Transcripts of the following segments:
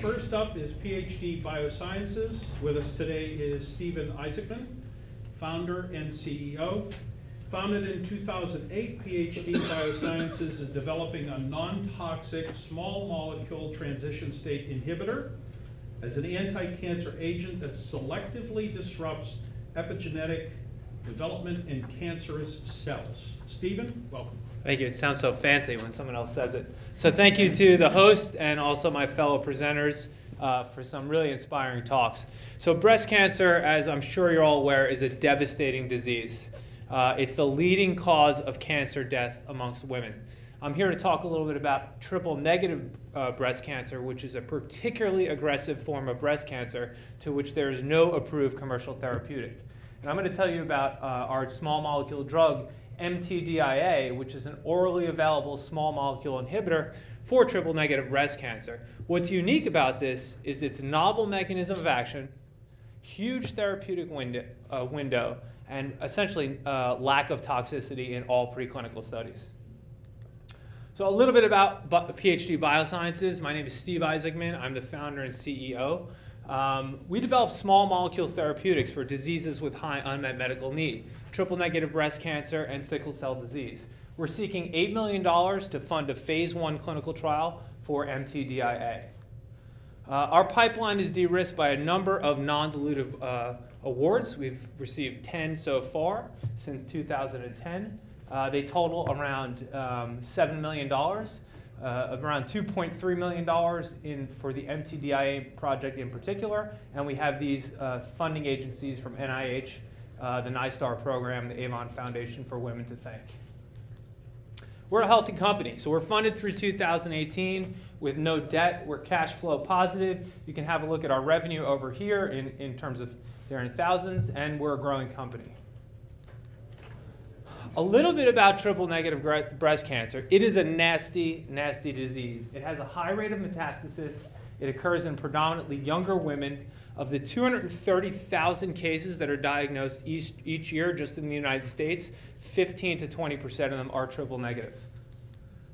First up is PhD Biosciences. With us today is Stephen Isaacman, founder and CEO. Founded in 2008, PhD Biosciences is developing a non-toxic small molecule transition state inhibitor as an anti-cancer agent that selectively disrupts epigenetic development in cancerous cells. Stephen, welcome. Thank you. It sounds so fancy when someone else says it. So thank you to the host and also my fellow presenters for some really inspiring talks. So breast cancer, as I'm sure you're all aware, is a devastating disease. It's the leading cause of cancer death amongst women. I'm here to talk a little bit about triple-negative breast cancer, which is a particularly aggressive form of breast cancer to which there is no approved commercial therapeutic. And I'm going to tell you about our small molecule drug, mTDIA, which is an orally available small molecule inhibitor for triple-negative breast cancer. What's unique about this is its novel mechanism of action, huge therapeutic window, and essentially lack of toxicity in all preclinical studies. So a little bit about PhD Biosciences. My name is Steve Isaacman. I'm the founder and CEO. We develop small molecule therapeutics for diseases with high unmet medical need, triple-negative breast cancer and sickle cell disease. We're seeking $8 million to fund a phase 1 clinical trial for mTDIA. Our pipeline is de-risked by a number of non-dilutive awards. We've received 10 so far since 2010. They total around $7 million. Around $2.3 million for the mTDIA project in particular, and we have these funding agencies from NIH, the NISTAR program, the Avon Foundation for Women to thank. We're a healthy company, so we're funded through 2018 with no debt. We're cash flow positive. You can have a look at our revenue over here in terms of they're in thousands, and we're a growing company. A little bit about triple-negative breast cancer. It is a nasty, nasty disease. It has a high rate of metastasis. It occurs in predominantly younger women. Of the 230,000 cases that are diagnosed each year just in the United States, 15 to 20% of them are triple-negative.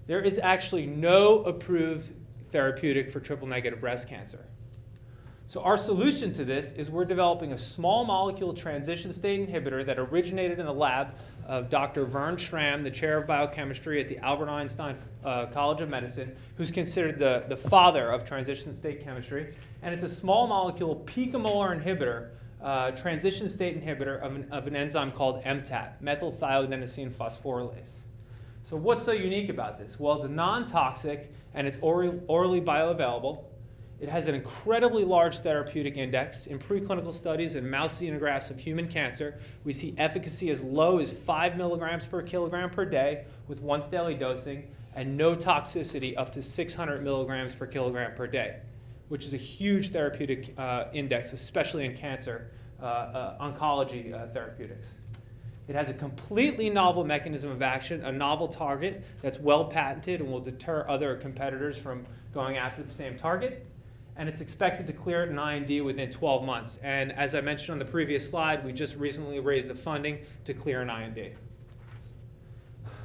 There is actually no approved therapeutic for triple-negative breast cancer. So our solution to this is we're developing a small molecule transition state inhibitor that originated in the lab of Dr. Vern Schramm, the chair of biochemistry at the Albert Einstein College of Medicine, who's considered the father of transition state chemistry. And it's a small molecule picomolar inhibitor, transition state inhibitor of an enzyme called MTAP, methylthioadenosine phosphorylase. So what's so unique about this? Well, it's non-toxic and it's orally bioavailable. It has an incredibly large therapeutic index. In preclinical studies and mouse xenografts of human cancer, we see efficacy as low as 5 milligrams per kilogram per day with once daily dosing, and no toxicity up to 600 milligrams per kilogram per day, which is a huge therapeutic index, especially in cancer oncology therapeutics. It has a completely novel mechanism of action, a novel target that's well patented and will deter other competitors from going after the same target. And it's expected to clear an IND within 12 months. And as I mentioned on the previous slide, we just recently raised the funding to clear an IND.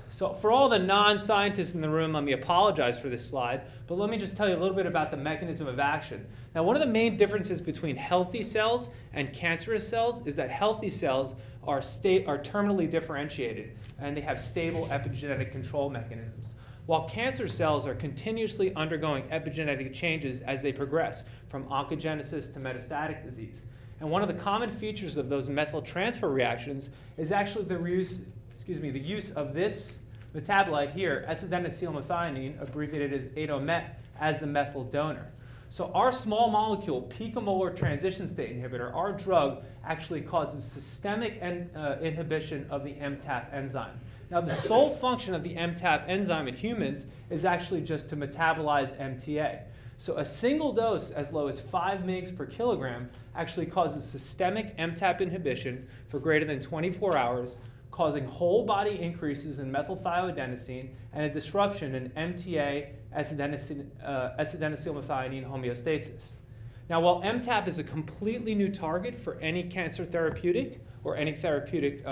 So for all the non-scientists in the room, let me apologize for this slide, but let me just tell you a little bit about the mechanism of action. Now, one of the main differences between healthy cells and cancerous cells is that healthy cells are terminally differentiated, and they have stable epigenetic control mechanisms, while cancer cells are continuously undergoing epigenetic changes as they progress from oncogenesis to metastatic disease. And one of the common features of those methyl transfer reactions is actually the use of this metabolite here, S-adenosylmethionine, abbreviated as 8-O-MET, as the methyl donor. So our small molecule picomolar transition state inhibitor, our drug, actually causes systemic inhibition of the MTAP enzyme. Now, the sole function of the MTAP enzyme in humans is actually just to metabolize MTA. So a single dose as low as 5 mg per kilogram actually causes systemic MTAP inhibition for greater than 24 hours, causing whole body increases in methylthioadenosine and a disruption in MTA S-adenosylmethionine homeostasis. Now, while MTAP is a completely new target for any cancer therapeutic, or any therapeutic,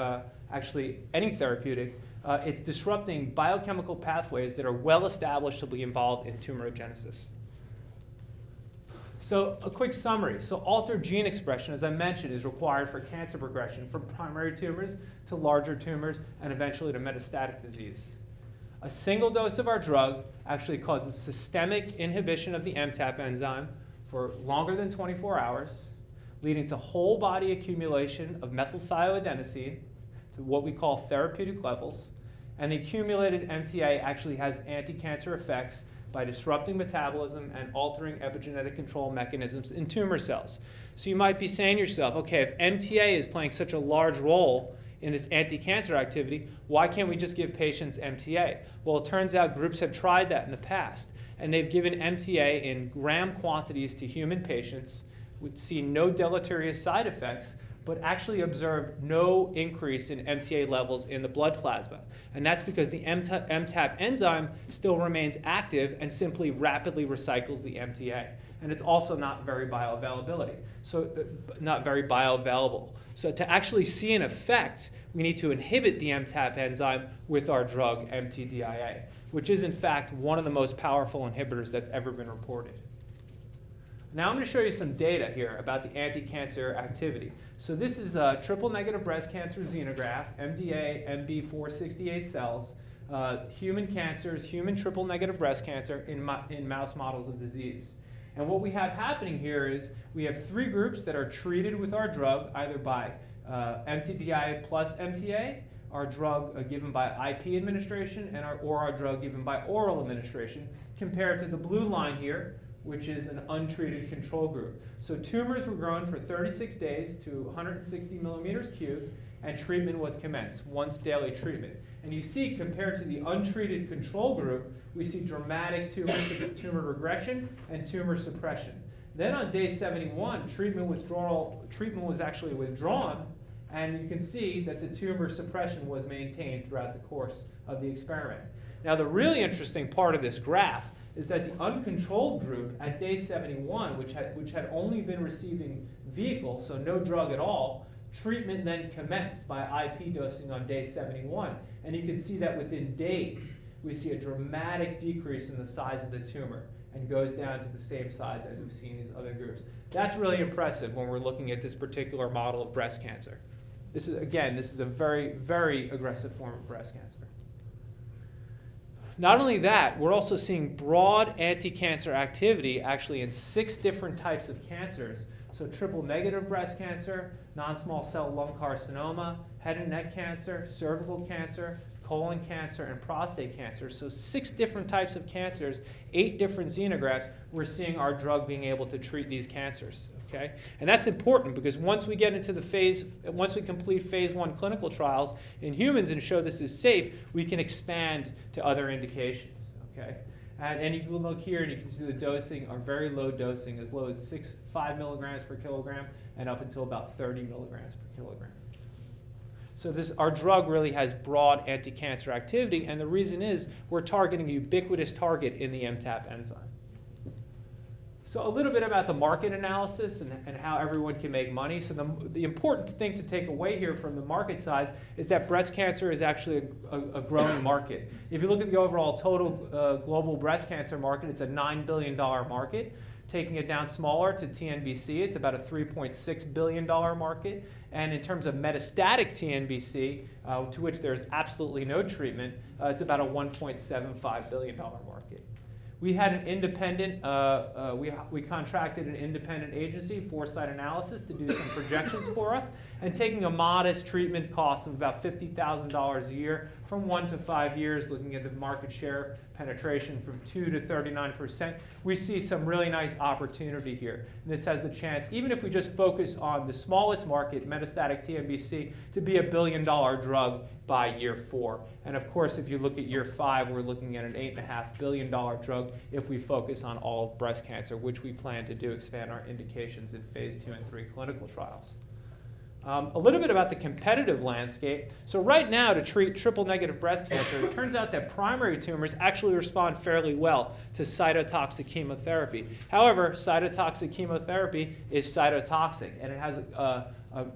it's disrupting biochemical pathways that are well established to be involved in tumorigenesis. So a quick summary. So altered gene expression, as I mentioned, is required for cancer progression from primary tumors to larger tumors and eventually to metastatic disease. A single dose of our drug actually causes systemic inhibition of the MTAP enzyme for longer than 24 hours, leading to whole body accumulation of methylthioadenosine to what we call therapeutic levels. And the accumulated MTA actually has anti-cancer effects by disrupting metabolism and altering epigenetic control mechanisms in tumor cells. So you might be saying to yourself, okay, if MTA is playing such a large role in this anti-cancer activity, why can't we just give patients MTA? Well, it turns out groups have tried that in the past, and they've given MTA in gram quantities to human patients, would see no deleterious side effects, but actually observed no increase in MTA levels in the blood plasma. And that's because the MTAP enzyme still remains active and simply rapidly recycles the MTA. And it's also not very bioavailable. So to actually see an effect, we need to inhibit the MTAP enzyme with our drug mTDIA, which is in fact one of the most powerful inhibitors that's ever been reported. Now I'm going to show you some data here about the anti-cancer activity. So this is triple-negative breast cancer xenograft, MDA, MB468 cells, human cancers, human triple-negative breast cancer in mouse models of disease. And what we have happening here is we have 3 groups that are treated with our drug, either by mTDIA plus MTA, our drug given by IP administration, or our drug given by oral administration, compared to the blue line here, which is an untreated control group. So tumors were grown for 36 days to 160 millimeters cubed, and treatment was commenced, once daily treatment. And you see, compared to the untreated control group, we see dramatic tumor regression and tumor suppression. Then on day 71, treatment was actually withdrawn, and you can see that the tumor suppression was maintained throughout the course of the experiment. Now, the really interesting part of this graph is that the uncontrolled group at day 71, which had only been receiving vehicle, so no drug at all, treatment then commenced by IP dosing on day 71. And you can see that within days, we see a dramatic decrease in the size of the tumor and goes down to the same size as we've seen in these other groups. That's really impressive when we're looking at this particular model of breast cancer. This is a very, very aggressive form of breast cancer. Not only that, we're also seeing broad anti-cancer activity actually in 6 different types of cancers. So triple-negative breast cancer, non-small cell lung carcinoma, head and neck cancer, cervical cancer, colon cancer, and prostate cancer. So 6 different types of cancers, 8 different xenografts, we're seeing our drug being able to treat these cancers. Okay? And that's important because once we get into once we complete phase 1 clinical trials in humans and show this is safe, we can expand to other indications. Okay? And you can look here and you can see the dosing are very low dosing, as low as 5 milligrams per kilogram and up until about 30 milligrams per kilogram. So our drug really has broad anti-cancer activity, and the reason is we're targeting a ubiquitous target in the MTAP enzyme. So a little bit about the market analysis and how everyone can make money. So the important thing to take away here from the market size is that breast cancer is actually a growing market. If you look at the overall total global breast cancer market, it's a $9 billion market. Taking it down smaller to TNBC, it's about a $3.6 billion market. And in terms of metastatic TNBC, to which there's absolutely no treatment, it's about a $1.75 billion market. We had an independent, we contracted an independent agency, Foresight Analysis, to do some projections for us. And taking a modest treatment cost of about $50,000 a year from 1 to 5 years, looking at the market share penetration from 2 to 39%, we see some really nice opportunity here. And this has the chance, even if we just focus on the smallest market, metastatic TNBC, to be $1 billion drug by year 4. And of course, if you look at year 5, we're looking at an $8.5 billion drug if we focus on all of breast cancer, which we plan to do, expand our indications in phase 2 and 3 clinical trials. A little bit about the competitive landscape. So right now, to treat triple-negative breast cancer, it turns out that primary tumors actually respond fairly well to cytotoxic chemotherapy. However, cytotoxic chemotherapy is cytotoxic, and it has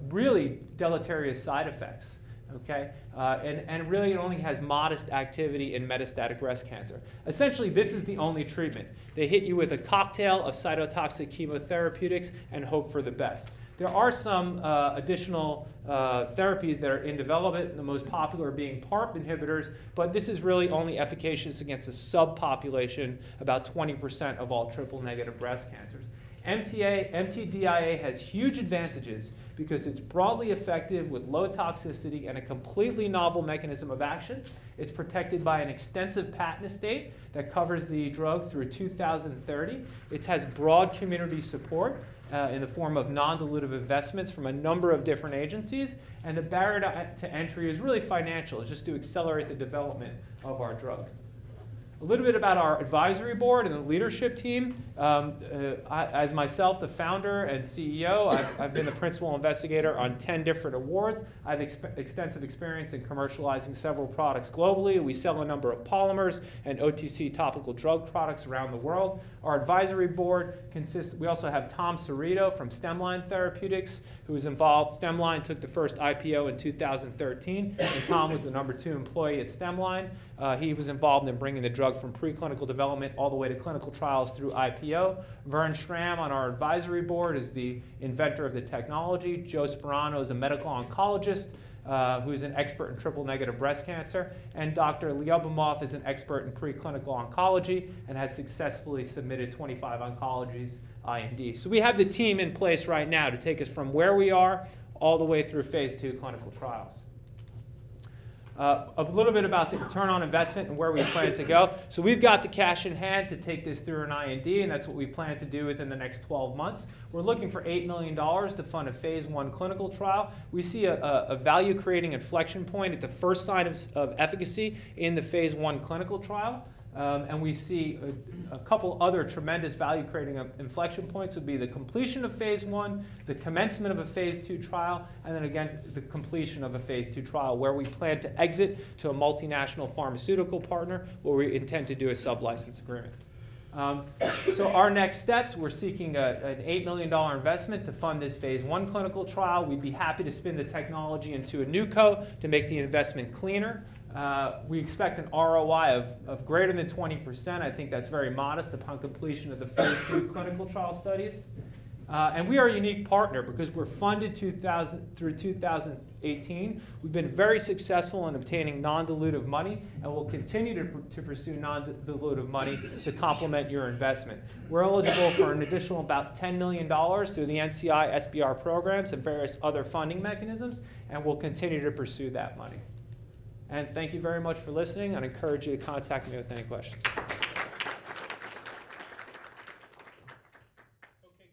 really deleterious side effects. Okay, and really it only has modest activity in metastatic breast cancer. Essentially, this is the only treatment. They hit you with a cocktail of cytotoxic chemotherapeutics and hope for the best. There are some additional therapies that are in development, the most popular being PARP inhibitors, but this is really only efficacious against a subpopulation, about 20% of all triple-negative breast cancers. mTDIA has huge advantages because it's broadly effective with low toxicity and a completely novel mechanism of action. It's protected by an extensive patent estate that covers the drug through 2030. It has broad community support in the form of non-dilutive investments from a number of different agencies, and the barrier to entry is really financial. It's just to accelerate the development of our drug. A little bit about our advisory board and the leadership team. As myself, the founder and CEO, I've been the principal investigator on 10 different awards. I have extensive experience in commercializing several products globally. We sell a number of polymers and OTC topical drug products around the world. Our advisory board consists, we also have Tom Cerrito from Stemline Therapeutics, who is involved. Stemline took the first IPO in 2013, and Tom was the #2 employee at Stemline. He was involved in bringing the drug from preclinical development all the way to clinical trials through IPO. Vern Schramm on our advisory board is the inventor of the technology. Joe Sperano is a medical oncologist who's an expert in triple-negative breast cancer. And Dr. Lyubimov is an expert in preclinical oncology and has successfully submitted 25 oncology's IND. So we have the team in place right now to take us from where we are all the way through phase 2 clinical trials. A little bit about the return on investment and where we plan to go. So we've got the cash in hand to take this through an IND, and that's what we plan to do within the next 12 months. We're looking for $8 million to fund a phase 1 clinical trial. We see a value-creating inflection point at the first sign of efficacy in the phase 1 clinical trial. And we see a couple other tremendous value-creating inflection points would be the completion of phase 1, the commencement of a phase 2 trial, and then again the completion of a phase 2 trial where we plan to exit to a multinational pharmaceutical partner where we intend to do a sub-license agreement. So our next steps, we're seeking an $8 million investment to fund this phase 1 clinical trial. We'd be happy to spin the technology into a new co to make the investment cleaner. We expect an ROI of greater than 20%. I think that's very modest upon completion of the phase 2 clinical trial studies. And we are a unique partner because we're funded through 2018. We've been very successful in obtaining non-dilutive money, and we'll continue to pursue non-dilutive money to complement your investment. We're eligible for an additional about $10 million through the NCI SBR programs and various other funding mechanisms, and we'll continue to pursue that money. And thank you very much for listening. I'd encourage you to contact me with any questions. Okay,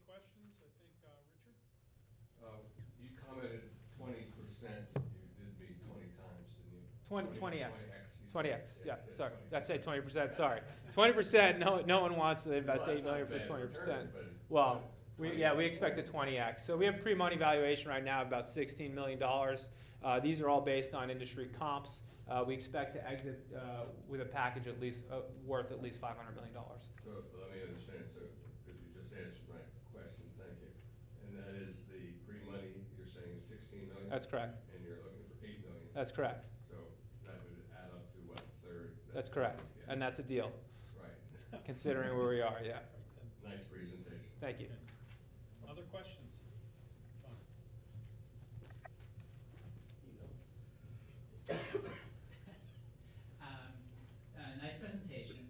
questions? I think, Richard? You commented 20%. You did me 20 times, didn't you? 20x. 20x, yeah, sorry. Did I say 20%? Sorry. 20%, no one wants to invest $8 million for 20%. Well, we expect a 20x. So we have pre-money valuation right now of about $16 million. These are all based on industry comps. We expect to exit with a package at least worth at least $500 million. So let me understand. So because you just answered my question, thank you. And that is the pre-money you're saying is $16 million. That's correct. And you're looking for $8 million. That's correct. So that would add up to what, a third? That's correct. And that's a deal. Right. Considering where we are, yeah. Nice presentation. Thank you. Other questions? Nice presentation.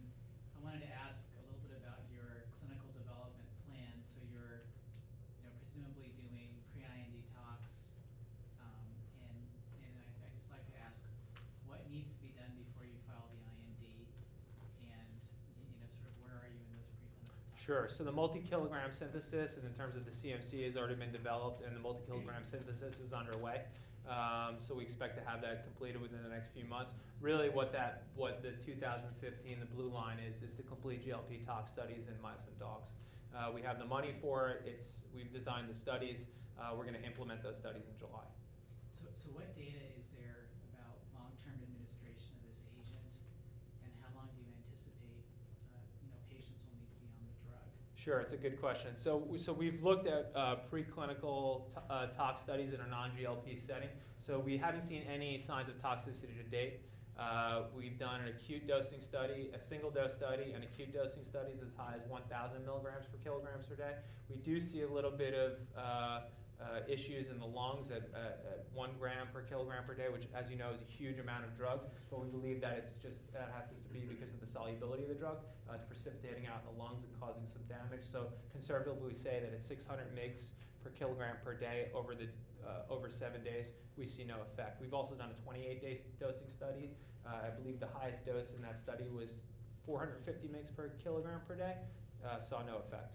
I wanted to ask a little bit about your clinical development plan. So you're, presumably doing pre-IND talks, and I just like to ask what needs to be done before you file the IND, and sort of where are you in those preclinical talks? Sure. So the multi-kilogram synthesis, and in terms of the CMC, has already been developed, and the multi-kilogram synthesis is underway. So we expect to have that completed within the next few months. Really, what the 2015, the blue line is the complete GLP tox studies in mice and dogs. We have the money for it. We've designed the studies. We're going to implement those studies in July. So what data is there about long-term administration of this agent, and how long do you anticipate patients will need to be on the drug? Sure, it's a good question. So we've looked at preclinical tox studies in a non-GLP setting. So we haven't seen any signs of toxicity to date. We've done an acute dosing study, a single dose study, and acute dosing studies as high as 1,000 milligrams per kilograms per day. We do see a little bit of issues in the lungs at 1 gram per kilogram per day, which, as you know, is a huge amount of drug. But we believe that it's just that happens to be because of the solubility of the drug. It's precipitating out in the lungs and causing some damage. So conservatively, we say that at 600 mg per kilogram per day over 7 days, we see no effect. We've also done a 28-day dosing study. I believe the highest dose in that study was 450 mg per kilogram per day. Saw no effect.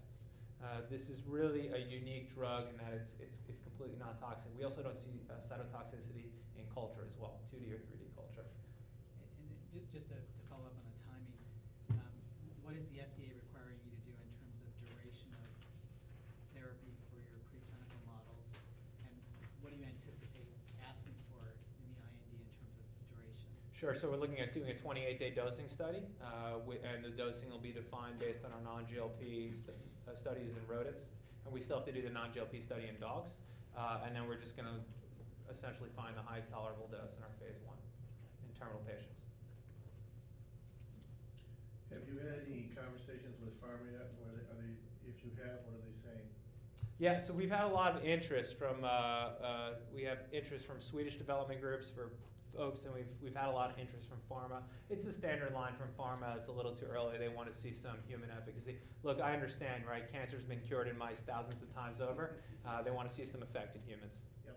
This is really a unique drug in that it's completely non-toxic. We also don't see cytotoxicity in culture as well, 2D or 3D culture. And just to follow up on the timing, what is the FDA requiring you to do in terms of duration of therapy for your preclinical models? And what do you anticipate asking for in the IND in terms of duration? Sure, so we're looking at doing a 28-day dosing study, and the dosing will be defined based on our non-GLP studies in rodents, and we still have to do the non-GLP study in dogs, and then we're just going to essentially find the highest tolerable dose in our phase 1 in terminal patients. Have you had any conversations with pharma yet? If you have, what are they saying? Yeah, so we've had a lot of interest from, we have interest from Swedish development groups for folks, and we've had a lot of interest from pharma. It's the standard line from pharma. It's a little too early. They want to see some human efficacy. Look, I understand, right? Cancer's been cured in mice thousands of times over. They want to see some effect in humans. Yep.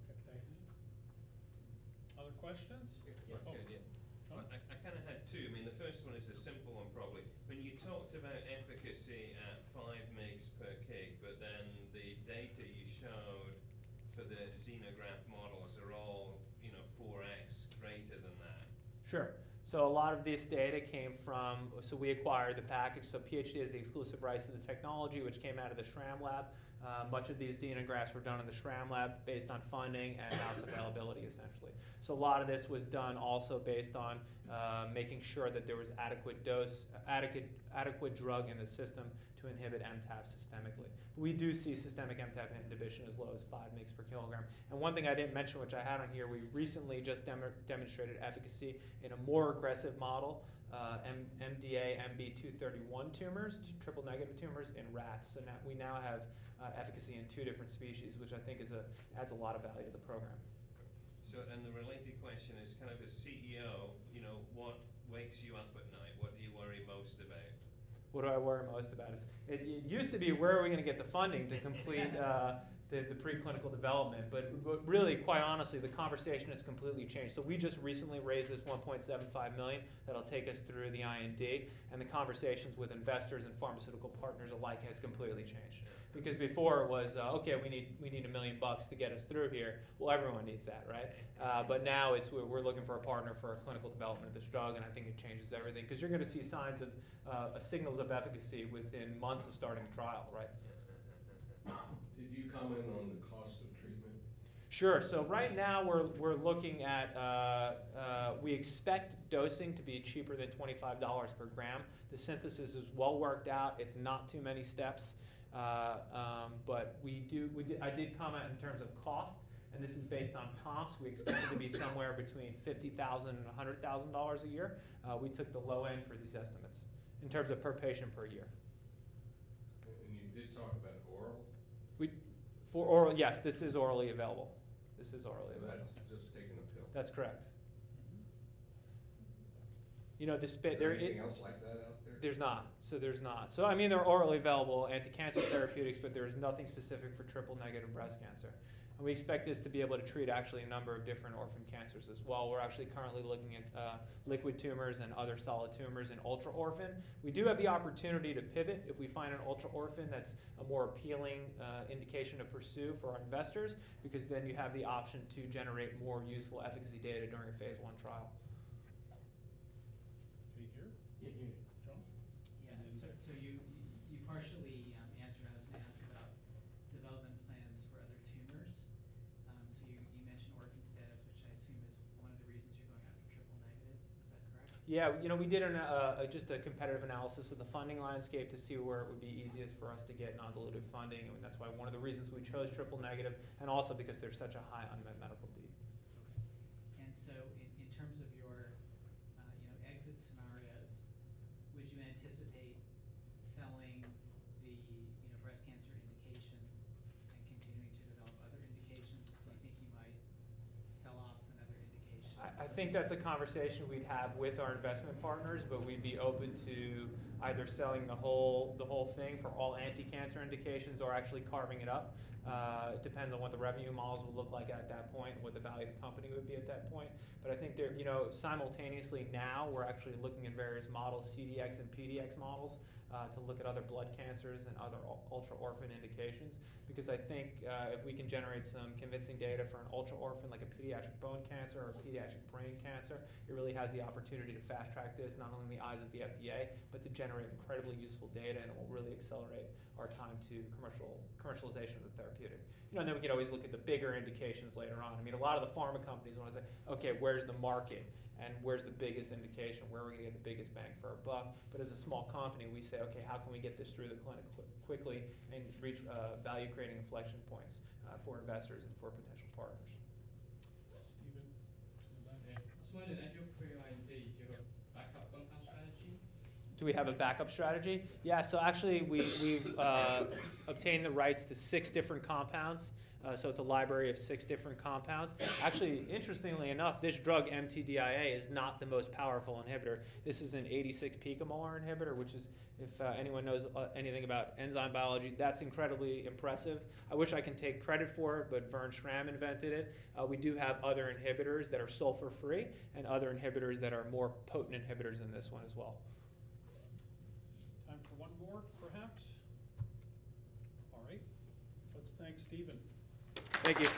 Okay, thanks. Other questions? Yeah, Oh. good, yeah. Well, I kind of had two. I mean, the first one is a simple one, probably. When you talked about efficacy at 5 mg per kg, but then the data you showed for the xenograft models are all, 4x greater than that. Sure. So a lot of this data came from, so we acquired the package. So PhD has the exclusive rights to the technology, which came out of the Schramm lab. Much of these xenografts were done in the Schramm lab based on funding and mouse availability, essentially. So a lot of this was done also based on making sure that there was adequate drug in the system to inhibit MTAP systemically. We do see systemic MTAP inhibition as low as 5 mg per kilogram. And one thing I didn't mention, which I had on here, we recently just demonstrated efficacy in a more aggressive model, MDA MB231 tumors, triple negative tumors in rats. So now we have efficacy in 2 different species, which I think adds a lot of value to the program. So, and the related question is, kind of as CEO, what wakes you up at night? What do you worry most about? What do I worry most about? It used to be, where are we going to get the funding to complete the preclinical development? But really, quite honestly, the conversation has completely changed. So we just recently raised this $1.75 million that'll take us through the IND, and the conversations with investors and pharmaceutical partners alike has completely changed. Because before it was, okay, we need $1 million to get us through here. Well, everyone needs that, right? But now we're looking for a partner for a clinical development of this drug, and I think it changes everything. Because you're going to see signs of signals of efficacy within months of starting a trial, right? Did you comment on the cost of treatment? Sure. So right now we're looking at, we expect dosing to be cheaper than $25 per gram. The synthesis is well worked out. It's not too many steps. But I did comment in terms of cost, and this is based on comps. We expect it to be somewhere between $50,000 and $100,000 a year. We took the low end for these estimates in terms of per patient per year. And you did talk about oral? For oral, yes, this is orally available. This is orally So available. that's just taking a pill? That's correct. Is there anything else like that out there? There's not. So I mean, they're orally available anti-cancer therapeutics, but there's nothing specific for triple negative breast cancer. And we expect this to be able to treat actually a number of different orphan cancers as well. We're actually currently looking at liquid tumors and other solid tumors in ultra-orphan. We do have the opportunity to pivot if we find an ultra-orphan that's a more appealing indication to pursue for our investors, because then you have the option to generate more useful efficacy data during a phase 1 trial. Yeah, John? Yeah, so you partially answered. I was going to ask about development plans for other tumors. So you mentioned orphan status, which I assume is one of the reasons you're going after triple negative. Is that correct? Yeah, we did just a competitive analysis of the funding landscape to see where it would be easiest for us to get non-dilutive funding, and that's why one of the reasons we chose triple negative, and also because there's such a high unmet medical need. so in terms of your, exit scenarios, would you anticipate selling the, breast cancer indication and continuing to develop other indications? Do you think you might sell off another indication? I think that's a conversation we'd have with our investment partners, but we'd be open to either selling the whole thing for all anti-cancer indications or actually carving it up. It depends on what the revenue models will look like at that point and what the value of the company would be at that point. But I think there, simultaneously now we're actually looking at various models, CDX and PDX models, to look at other blood cancers and other ultra-orphan indications. Because I think if we can generate some convincing data for an ultra-orphan like a pediatric bone cancer or a pediatric brain cancer, it really has the opportunity to fast track this not only in the eyes of the FDA, but to generate incredibly useful data, and it will really accelerate our time to commercialization of the therapeutic. And then we could always look at the bigger indications later on. I mean, a lot of the pharma companies want to say, okay, where's the market and where's the biggest indication? Where are we going to get the biggest bang for our buck? But as a small company, we say, okay, how can we get this through the clinic quickly and reach value-creating inflection points for investors and for potential partners? Stephen? I was wondering, as your pre-IND, do you have a backup compound strategy? Do we have a backup strategy? Yeah, so actually we've obtained the rights to 6 different compounds. So it's a library of 6 different compounds. Actually, interestingly enough, this drug MTDIA is not the most powerful inhibitor. This is an 86 picomolar inhibitor, which is, if anyone knows anything about enzyme biology, that's incredibly impressive. I wish I can take credit for it, but Vern Schramm invented it. We do have other inhibitors that are sulfur-free and other inhibitors that are more potent inhibitors than this one as well. Time for one more, perhaps? All right, let's thank Stephen. Thank you.